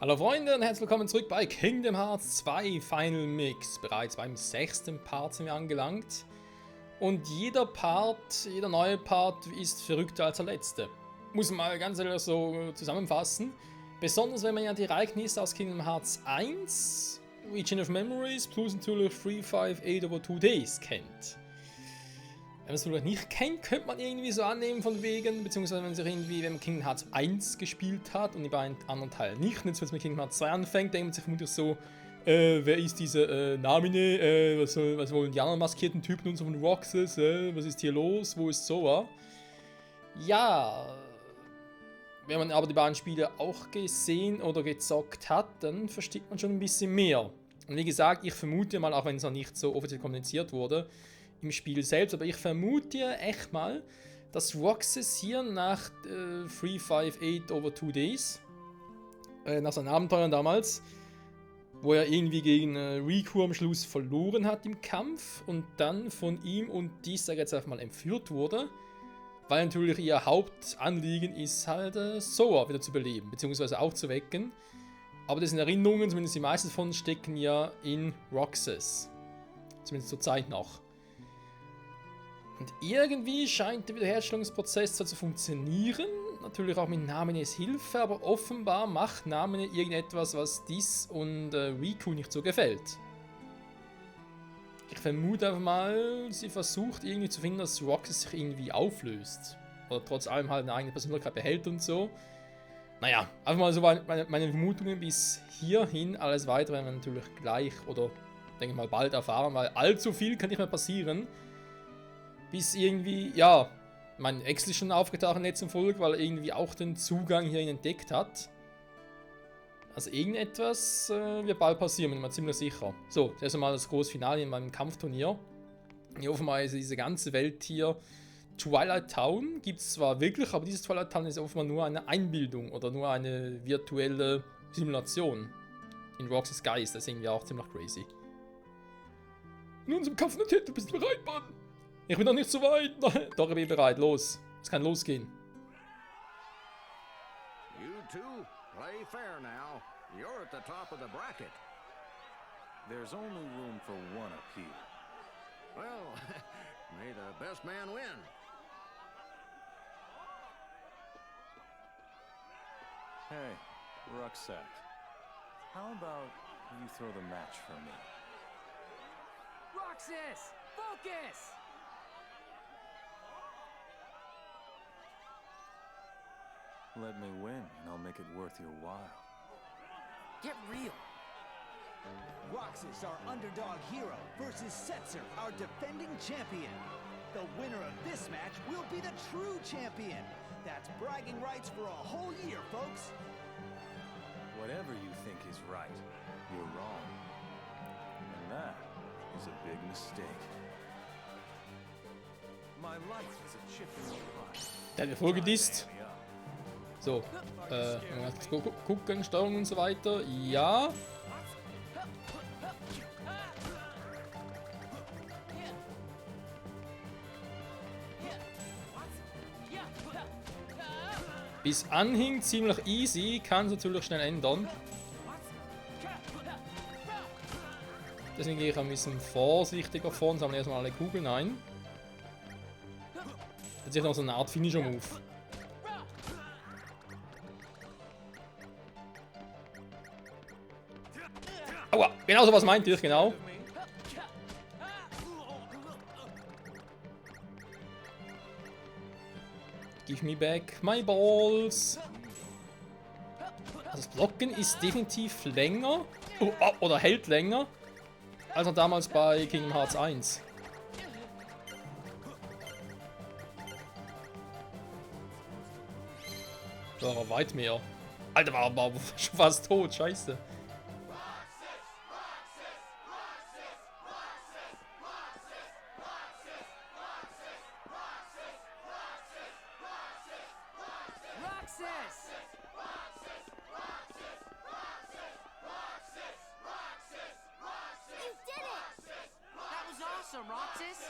Hallo Freunde und herzlich willkommen zurück bei Kingdom Hearts 2 Final Mix. Bereits beim 6. Part sind wir angelangt. Und jeder neue Part ist verrückter als der letzte. Muss man mal ganz ehrlich so zusammenfassen. Besonders wenn man ja die Ereignisse aus Kingdom Hearts 1, Region of Memories plus natürlich 358 over 2 Days kennt. Wenn man es vielleicht nicht kennt, könnte man irgendwie so annehmen von wegen, beziehungsweise wenn man sich irgendwie, wenn man Kingdom Hearts 1 gespielt hat und die beiden anderen Teile nicht, und jetzt wenn man mit Kingdom Hearts 2 anfängt, denkt man sich vermutlich so, wer ist dieser Namine, was wollen die anderen maskierten Typen und so von Roxas, was ist hier los, wo ist Sora? Ja, wenn man aber die beiden Spiele auch gesehen oder gezockt hat, dann versteht man schon ein bisschen mehr. Und wie gesagt, ich vermute mal, auch wenn es noch nicht so offiziell kommuniziert wurde, im Spiel selbst, aber ich vermute echt mal, dass Roxas hier nach 358 over 2 Days, nach seinen Abenteuern damals, wo er irgendwie gegen Riku am Schluss verloren hat im Kampf und dann von ihm und dies sage jetzt einfach mal entführt wurde, weil natürlich ihr Hauptanliegen ist halt Sora wieder zu beleben, beziehungsweise aufzuwecken. Aber dessen Erinnerungen, zumindest die meisten davon, stecken ja in Roxas. Zumindest zur Zeit noch. Und irgendwie scheint der Wiederherstellungsprozess zwar zu funktionieren, natürlich auch mit Namines Hilfe, aber offenbar macht Namine irgendetwas, was Dis und Riku nicht so gefällt. Ich vermute einfach mal, sie versucht irgendwie zu finden, dass Roxas sich irgendwie auflöst. Oder trotz allem halt eine eigene Persönlichkeit behält und so. Naja, einfach mal so meine Vermutungen bis hierhin. Alles weitere werden wir natürlich gleich oder denke mal bald erfahren, weil allzu viel kann nicht mehr passieren. Bis irgendwie, ja, mein Ex ist schon aufgetaucht in der letzten Folge, weil er irgendwie auch den Zugang hierhin entdeckt hat. Also irgendetwas wird bald passieren, bin ich mir ziemlich sicher. So, das ist einmal das große Finale in meinem Kampfturnier. Ich hoffe mal, diese ganze Welt hier, Twilight Town, gibt es zwar wirklich, aber dieses Twilight Town ist offenbar nur eine Einbildung oder nur eine virtuelle Simulation. In Roxas Geist, das ist irgendwie auch ziemlich crazy. In unserem Kampf notiert, du bist bereit, Mann! Ich bin noch nicht so weit. Doch, ich bin bereit. Los. Es kann losgehen. You two, play fair now. You're at the top of the bracket. There's only room for one appeal. Well, may the best man win. Hey, Rucksack. How about you throw the match for me? Roxas! Focus! Let me win, and I'll make it worth your while. Get real. Roxas, our underdog hero, versus Setzer, our defending champion. The winner of this match will be the true champion. That's bragging rights for a whole year, folks. Whatever you think is right, you're wrong. And that is a big mistake. My life is a chip in the pie. Der hat mir vorgedisst. So, gucken, Steuerung und so weiter. Ja. Bis anhing ziemlich easy, kann es natürlich schnell ändern. Deswegen gehe ich ein bisschen vorsichtiger vor und sammle erstmal alle Kugeln ein. Das ist noch so eine Art Finisher-Move. Aua, genau so was meinte ich, genau. Give me back my balls. Also das Blocken ist definitiv länger, oder hält länger, als noch damals bei Kingdom Hearts 1. So, weit mehr. Alter, war schon fast tot, scheiße. Roxas! You did it! That was awesome, Roxas!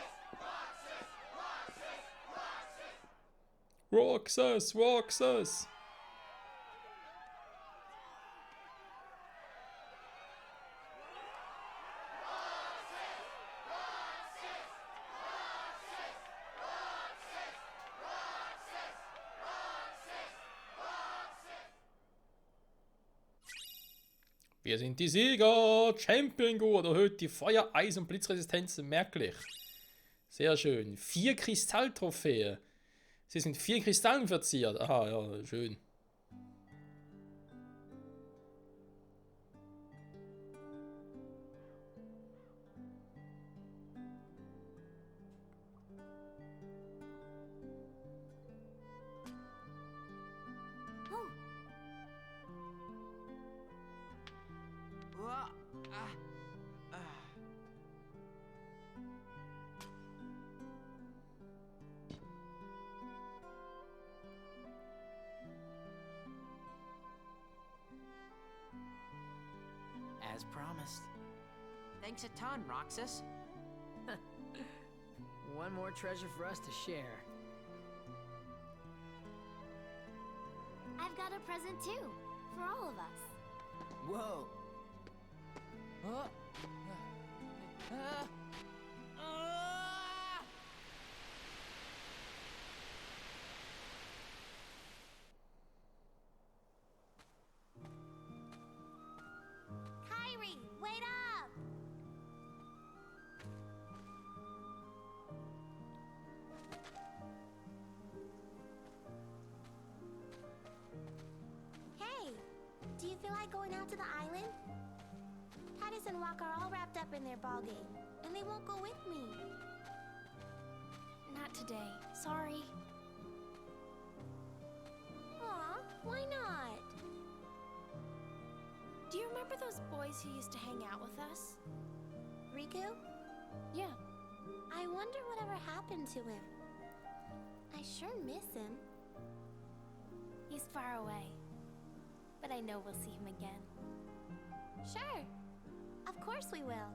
Roxas, Roxas. Wir sind die Sieger! Champion Gurt erhöht die Feuer-, Eis- und Blitzresistenz merklich. Sehr schön. 4 Kristalltrophäe. Sie sind 4 Kristallen verziert. Aha, ja, schön. Wha- ah, ah. As promised. Thanks a ton, Roxas. One more treasure for us to share. I've got a present too, for all of us. Whoa. Ah. Kyrie, wait up! Hey, do you feel like going out to the island? Titus and Walk are all wrapped up in their ball game, and they won't go with me. Not today. Sorry. Aw, why not? Do you remember those boys who used to hang out with us? Riku? Yeah. I wonder whatever happened to him. I sure miss him. He's far away, but I know we'll see him again. Sure. Of course we will.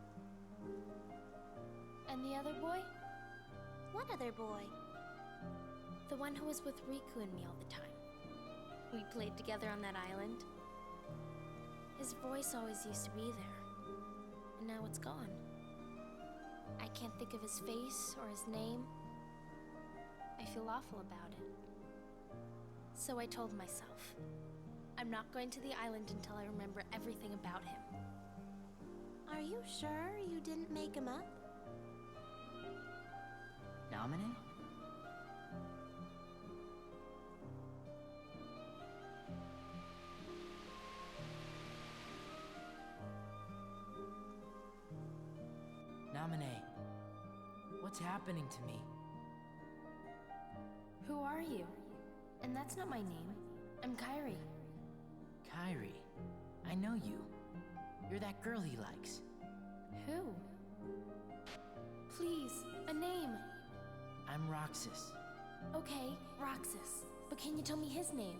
And the other boy? What other boy? The one who was with Riku and me all the time. We played together on that island. His voice always used to be there, and now it's gone. I can't think of his face or his name. I feel awful about it. So I told myself, I'm not going to the island until I remember everything about him. Are you sure you didn't make him up? Nominee? Nominee, what's happening to me? Who are you? And that's not my name. I'm Kyrie. Kyrie, I know you. You're that girl he likes. Who? Please, a name. I'm Roxas. Okay, Roxas. But can you tell me his name?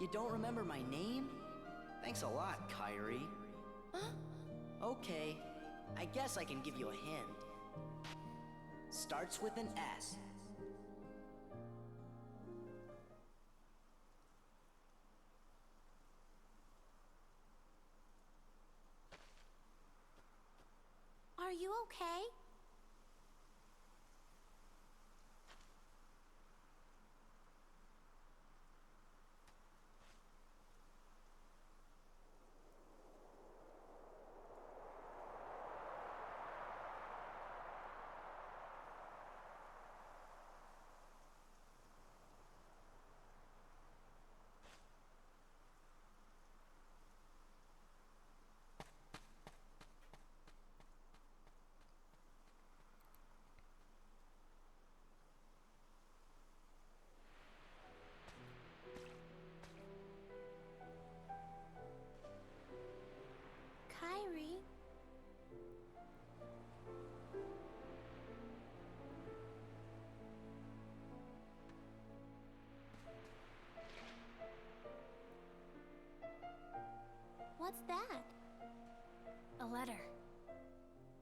You don't remember my name? Thanks a lot, Kyrie. Huh? Okay, I guess I can give you a hint. Starts with an S. Are you okay? Kyrie? What's that? A letter.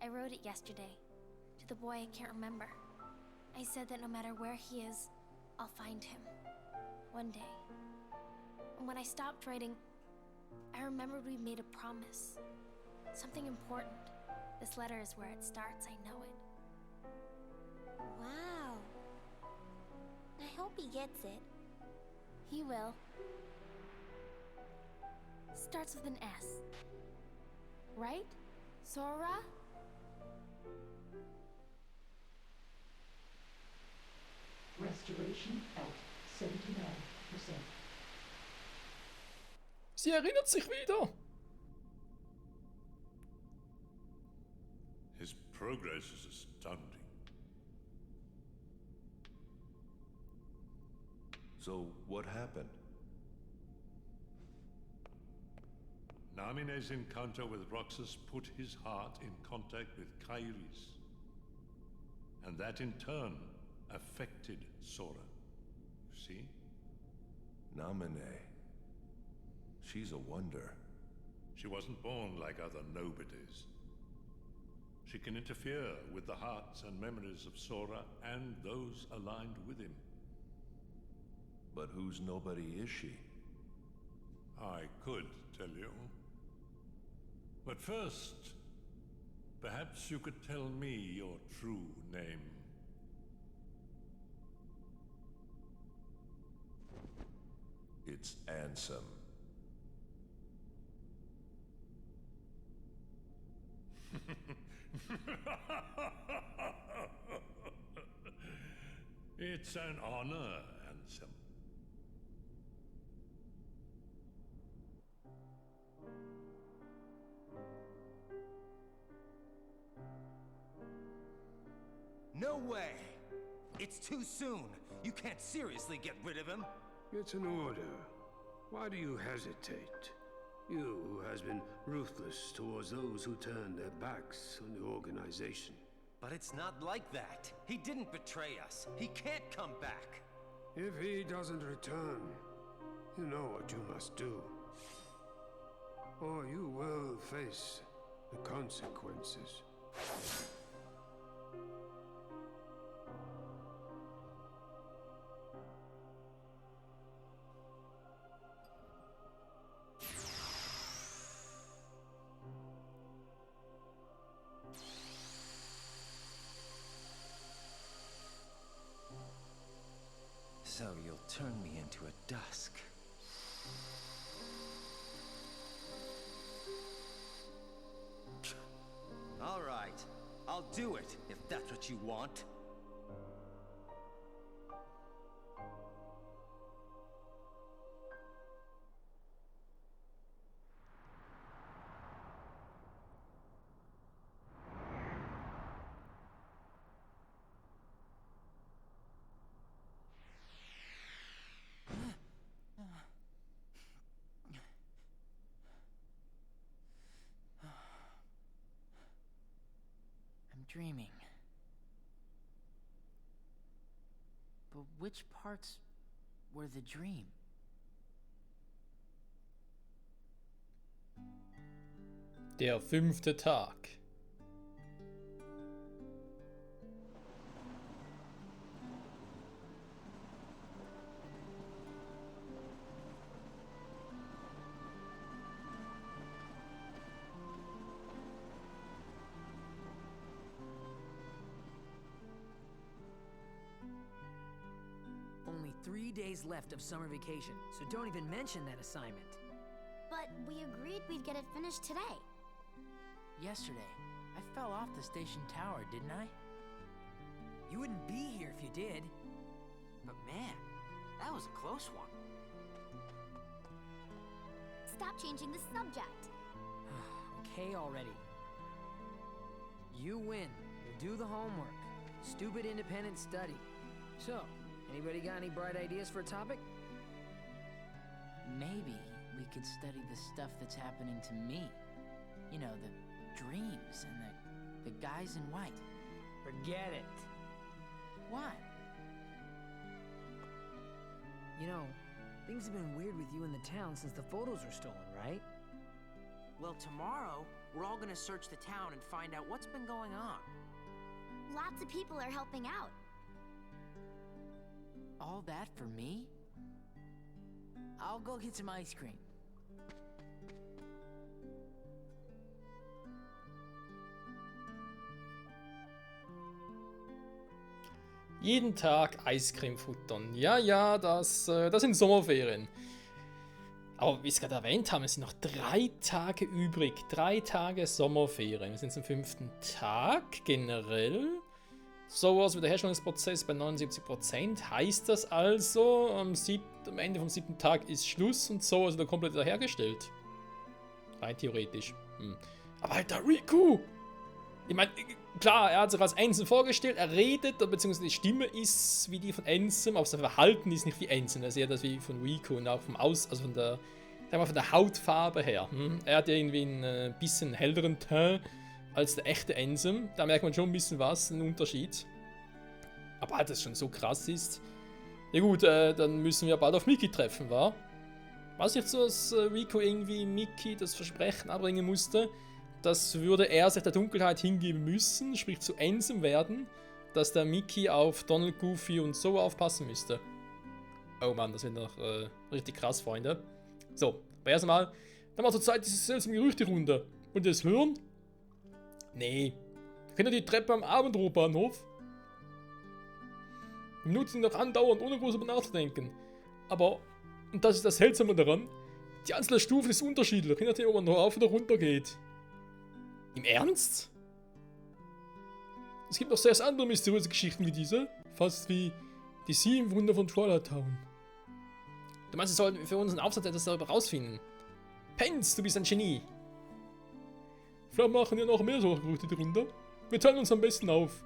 I wrote it yesterday. To the boy I can't remember. I said that no matter where he is, I'll find him. One day. And when I stopped writing, I remembered we made a promise. Something important. This letter is where it starts, I know it. Wow. I hope he gets it. He will. starts with an S. Right? Sora? Restoration at 79%. Sie erinnert sich wieder. His progress is astounding. So, what happened? Namine's encounter with Roxas put his heart in contact with Kairi's. And that in turn affected Sora. You see? Namine. She's a wonder. She wasn't born like other nobodies. She can interfere with the hearts and memories of Sora and those aligned with him. But whose nobody is she? I could tell you. But first, perhaps you could tell me your true name. It's Ansem. It's an honor, Ansem. No way! It's too soon. You can't seriously get rid of him. It's an order. Why do you hesitate? You who has been ruthless towards those who turn their backs on the organization. But it's not like that. He didn't betray us. He can't come back. If he doesn't return, you know what you must do. Or you will face the consequences. So you'll turn me into a dusk. All right, I'll do it if that's what you want. Dreaming. But which parts were the dream? Der 5. Tag. Only 3 days left of summer vacation, so don't even mention that assignment. But we agreed we'd get it finished today. Yesterday, I fell off the station tower, didn't I? You wouldn't be here if you did. But man, that was a close one. Stop changing the subject. Okay already. You win. You do the homework. Stupid independent study. So, anybody got any bright ideas for a topic? Maybe we could study the stuff that's happening to me. You know, the dreams and the guys in white. Forget it. Why? You know, things have been weird with you in the town since the photos were stolen, right? Well, tomorrow, we're all gonna search the town and find out what's been going on. Lots of people are helping out. All that for me? I'll go get some ice cream. Jeden Tag Eiscreme futtern. Ja, das sind Sommerferien. Aber wie ich es gerade erwähnt habe, es sind noch 3 Tage übrig. 3 Tage Sommerferien. Wir sind zum 5. Tag generell. Sowas wie der Herstellungsprozess bei 79%. Heißt das also, am Ende vom 7. Tag ist Schluss und so, also der komplett wiederhergestellt. Rein theoretisch. Aber Alter, Riku! Ich meine, klar, er hat sich als Ansem vorgestellt, er redet, beziehungsweise die Stimme ist wie die von Ansem, aber sein Verhalten ist nicht wie Ansem, er ist eher das wie von Riku und auch vom also von der, sagen wir, von der Hautfarbe her. Er hat irgendwie einen bisschen helleren Teint als der echte Ansem, da merkt man schon ein bisschen was, einen Unterschied. Aber halt, das schon so krass ist. Ja gut, dann müssen wir bald auf Mickey treffen, wa? Was nicht so, dass Riku irgendwie Mickey das Versprechen abbringen musste, das würde er sich der Dunkelheit hingeben müssen, sprich zu Ansem werden, dass der Mickey auf Donald, Goofy und so aufpassen müsste. Oh Mann, das wird noch richtig krass, Freunde. So, aber erst einmal, dann war zur Zeit diese seltsame Gerüchte-Runde. Und ihr es hören? Nee. Kennt ihr die Treppe am Abendrotbahnhof? Wir nutzen noch andauernd, ohne groß darüber nachzudenken. Aber, und das ist das Seltsame daran, die Anzahl der Stufen ist unterschiedlich, je nachdem, ob man rauf oder runter geht. Im Ernst? Es gibt noch sehr andere mysteriöse Geschichten wie diese, fast wie die 7 Wunder von Twilight Town. Du meinst, wir sollten für unseren Aufsatz etwas darüber rausfinden? Pence, du bist ein Genie. Vielleicht machen wir noch mehr solche Gerüchte darunter. Wir teilen uns am besten auf.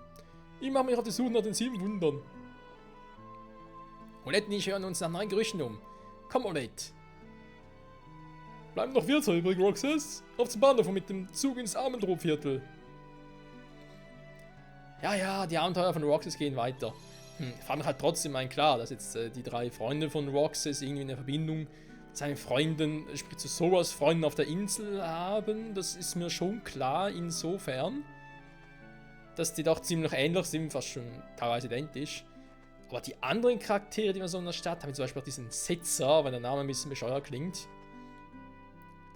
Ich mache mich auf die Suche nach den 7 Wundern. Olette und ich hören uns nach neuen Gerüchten um. Komm, Olette. Bleiben noch Wirtshaus übrig, Roxas. Auf zum Bahnhof und mit dem Zug ins Abendrotviertel. Ja, die Abenteuer von Roxas gehen weiter. Ich frage mich halt trotzdem klar, dass jetzt die 3 Freunde von Roxas irgendwie eine Verbindung zu seinen Freunden, sprich zu Soras Freunden auf der Insel haben. Das ist mir schon klar insofern, dass die doch ziemlich ähnlich sind, fast schon teilweise identisch. Aber die anderen Charaktere, die wir so in der Stadt haben, zum Beispiel auch diesen Setzer, wenn der Name ein bisschen bescheuert klingt,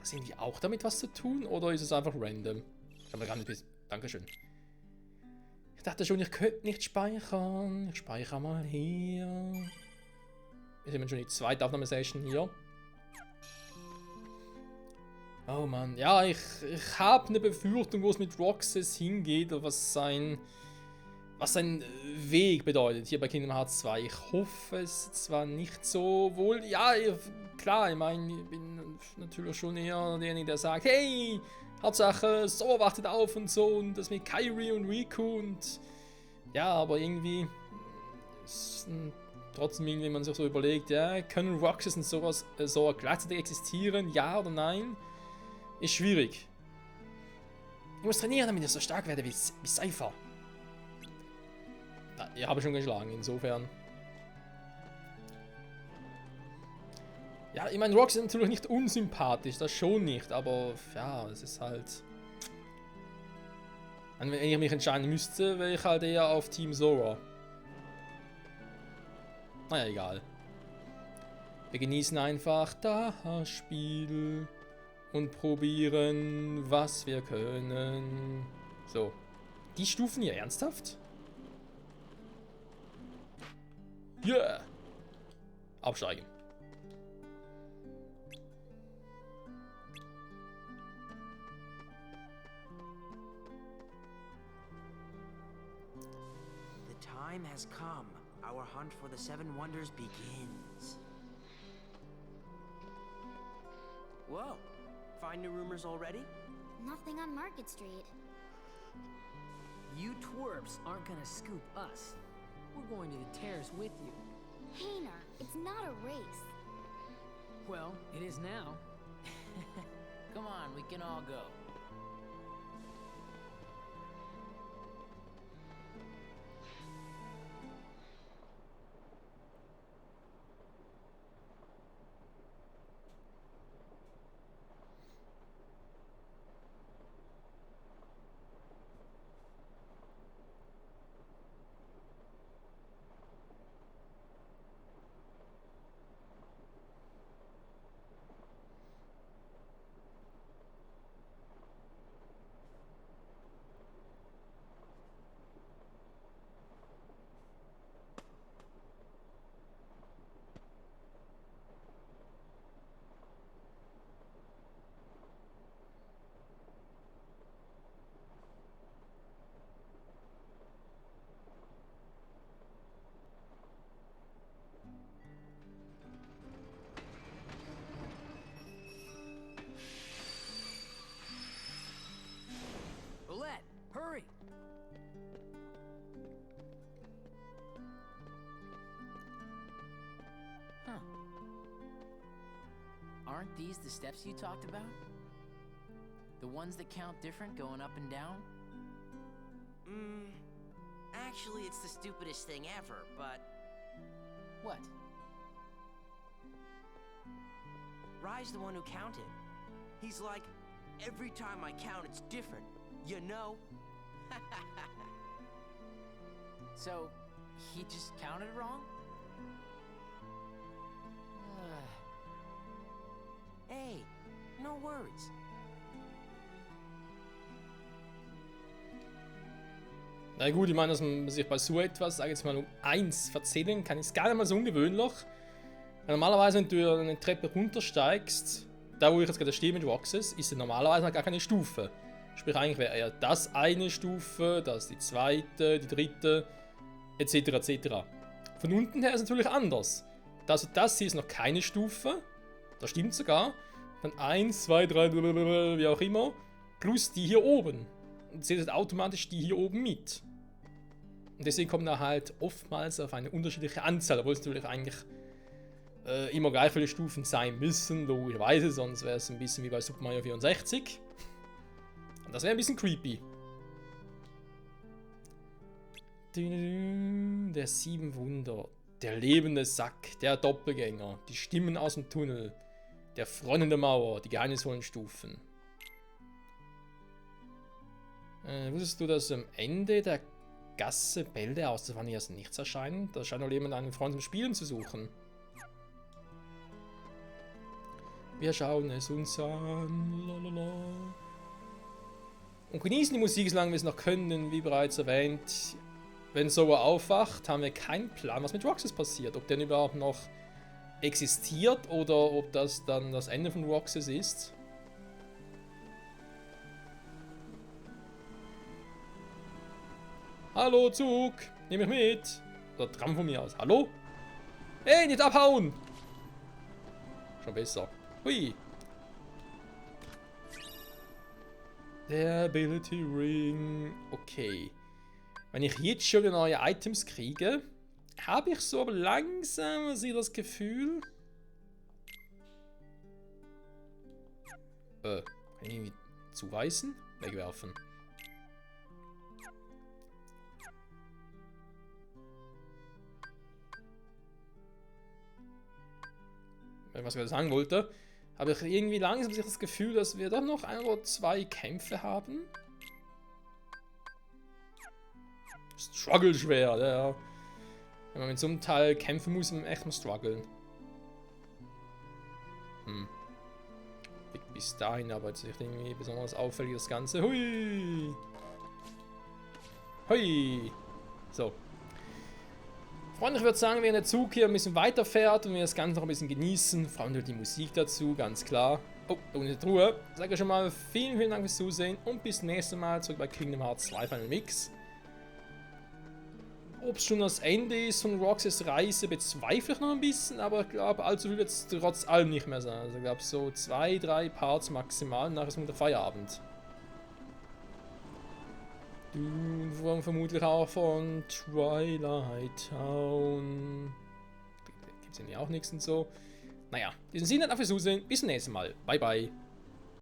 das haben die auch damit was zu tun, oder ist es einfach random? Ich habe mir gar nicht bis. Dankeschön. Ich dachte schon, ich könnte nicht speichern. Ich speichere mal hier. Wir sind schon die zweite Aufnahmesession hier. Oh Mann. Ja, ich habe eine Befürchtung, wo es mit Roxas hingeht, oder was sein Weg bedeutet hier bei Kingdom Hearts 2. Ich hoffe es zwar nicht so wohl. Ja, klar, ich meine, ich bin natürlich schon eher derjenige, der sagt, hey, Hauptsache, Sora wartet auf und so und das mit Kairi und Riku und ja, aber irgendwie ist trotzdem irgendwie, wenn man sich so überlegt, ja, können Roxas und sowas so gleichzeitig existieren, ja oder nein, ist schwierig. Ich muss trainieren, damit ich so stark werde wie Cypher. Na, ich habe schon geschlagen, insofern. Ja, ich meine, Roxas ist natürlich nicht unsympathisch, das schon nicht, aber ja, es ist halt... Wenn ich mich entscheiden müsste, wäre ich halt eher auf Team Sora. Naja, egal. Wir genießen einfach das Spiel und probieren, was wir können. So. Die Stufen hier, ernsthaft? Yeah! Absteigen. The time has come. Our hunt for the 7 wonders begins. Whoa! Find new rumors already? Nothing on Market Street. You twerps aren't gonna scoop us. We're going to the terrace with you. Hayner, it's not a race. Well, it is now. Come on, we can all go. aren't these the steps you talked about? The ones that count different going up and down? Actually, it's the stupidest thing ever, but... What? Rye's the one who counted. He's like, every time I count, it's different, you know? So, he just counted wrong? Hey, no worries. Na gut, ich meine, dass man sich bei so etwas, sage ich jetzt mal, um 1 verzählen kann, ist gar nicht mal so ungewöhnlich. Weil normalerweise, wenn du eine Treppe runtersteigst, da wo ich jetzt gerade stehe mit Roxas, ist ja normalerweise gar keine Stufe. Sprich, eigentlich wäre eher das eine Stufe, das die zweite, die dritte, etc. etc. Von unten her ist es natürlich anders. Also das hier ist noch keine Stufe, das stimmt sogar. Dann 1, 2, 3, wie auch immer, plus die hier oben. Und zählt automatisch die hier oben mit. Und deswegen kommt er halt oftmals auf eine unterschiedliche Anzahl, obwohl es natürlich eigentlich immer gleich viele Stufen sein müssen, logischerweise, sonst wäre es ein bisschen wie bei Super Mario 64. Und das wäre ein bisschen creepy. Der 7 Wunder, der lebende Sack, der Doppelgänger, die Stimmen aus dem Tunnel, der Freund in der Mauer, die geheimnisvollen Stufen. Wusstest du, dass am Ende der Gasse Bälde aus der Vanille aus nichts erscheinen? Da scheint noch jemand einen Freund zum Spielen zu suchen. Wir schauen es uns an. Lalala. Und genießen die Musik, solange wir es noch können, denn wie bereits erwähnt, wenn Sora aufwacht, haben wir keinen Plan, was mit Roxas passiert. Ob der überhaupt noch existiert oder ob das dann das Ende von Roxas ist. Hallo, Zug! Nimm mich mit! Oder Tram von mir aus. Hallo? Hey, nicht abhauen! Schon besser. Hui! Der Ability Ring. Okay. Wenn ich jetzt schon neue Items kriege, habe ich so aber langsam das Gefühl. Kann ich irgendwie zuweisen? Wegwerfen. Was ich gerade sagen wollte, habe ich irgendwie langsam das Gefühl, dass wir doch noch 1 oder 2 Kämpfe haben. Struggle schwer, ja. Wenn man mit so einem Teil kämpfen muss, muss man echt mal strugglen. Bis dahin aber jetzt nicht irgendwie besonders auffällig das Ganze. Hui! Hui! So. Freunde, ich würde sagen, wenn der Zug hier ein bisschen weiterfährt und wir das Ganze noch ein bisschen genießen, vor allem die Musik dazu, ganz klar. Oh, da unten in der Truhe. Sage ich schon mal vielen, vielen Dank fürs Zusehen und bis zum nächsten Mal zurück bei Kingdom Hearts 2 Final Mix. Ob es schon das Ende ist von Roxas Reise, bezweifle ich noch ein bisschen, aber ich glaube, allzu viel wird es trotz allem nicht mehr sein. Also ich glaube, so 2, 3 Parts maximal, nachher ist der Feierabend. Vermutlich auch von Twilight Town. Gibt es ja auch nichts und so. Naja, in diesem Sinne, dafür Zusehen. Bis zum nächsten Mal. Bye, bye.